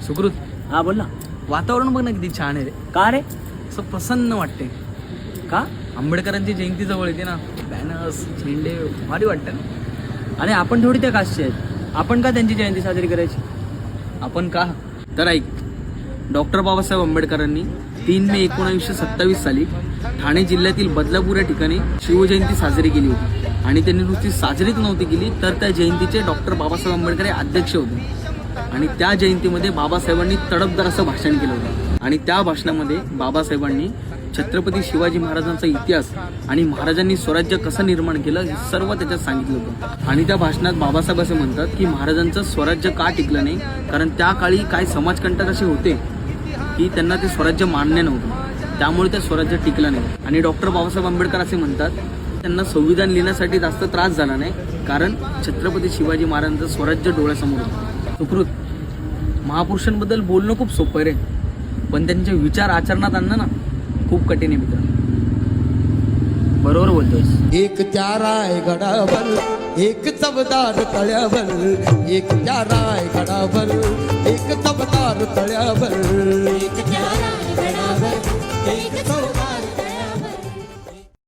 सुकृत, हा बोल ना. वातावरण बघ ना किती छान आहे रे. का रे? असं प्रसन्न वाटते. का? आंबेडकरांची जयंती जवळ येते ना, बॅनर्स झेंडे भारी वाटतं ना. आणि आपण थोडी त्या कास्टचे आहेत, आपण का त्यांची जयंती साजरी करायची? आपण का? तर ऐक, डॉक्टर बाबासाहेब आंबेडकरांनी 3 मे 1927 साली ठाणे जिल्ह्यातील बदलापूर या ठिकाणी शिवजयंती साजरी केली होती. आणि त्यांनी नुसती साजरीच नव्हती केली, तर त्या जयंतीचे डॉक्टर बाबासाहेब आंबेडकर हे अध्यक्ष होते. आणि त्या जयंतीमध्ये बाबासाहेबांनी तडफदार असं भाषण केलं होतं. आणि त्या भाषणामध्ये बाबासाहेबांनी छत्रपती शिवाजी महाराजांचा इतिहास आणि महाराजांनी स्वराज्य कसं निर्माण केलं हे सर्व त्याच्यात सांगितलं होतं. आणि त्या भाषणात बाबासाहेब असे म्हणतात की महाराजांचं स्वराज्य का टिकलं नाही, कारण त्या काळी काय समाजकंटक असे होते की त्यांना ते स्वराज्य मान्य नव्हतं, त्यामुळे ते स्वराज्य टिकलं नाही. आणि डॉक्टर बाबासाहेब आंबेडकर असे म्हणतात त्यांना संविधान लिहिण्यासाठी जास्त त्रास झाला नाही, कारण छत्रपती शिवाजी महाराजांचं स्वराज्य डोळ्यासमोर होतं. सुकृत, महापुरुषांबद्दल बोलणं खूप सोपं आहे रे, पण त्यांचे विचार आचरणात आणणं ना खूप कठीण आहे मित्र. बरोबर बोलतोयस. एक त्या रायगडावर एक चवदार तळ्यावर, एक त्या रायगडावर एक चवदार तळ्यावर, एक त्या रायगडावर एक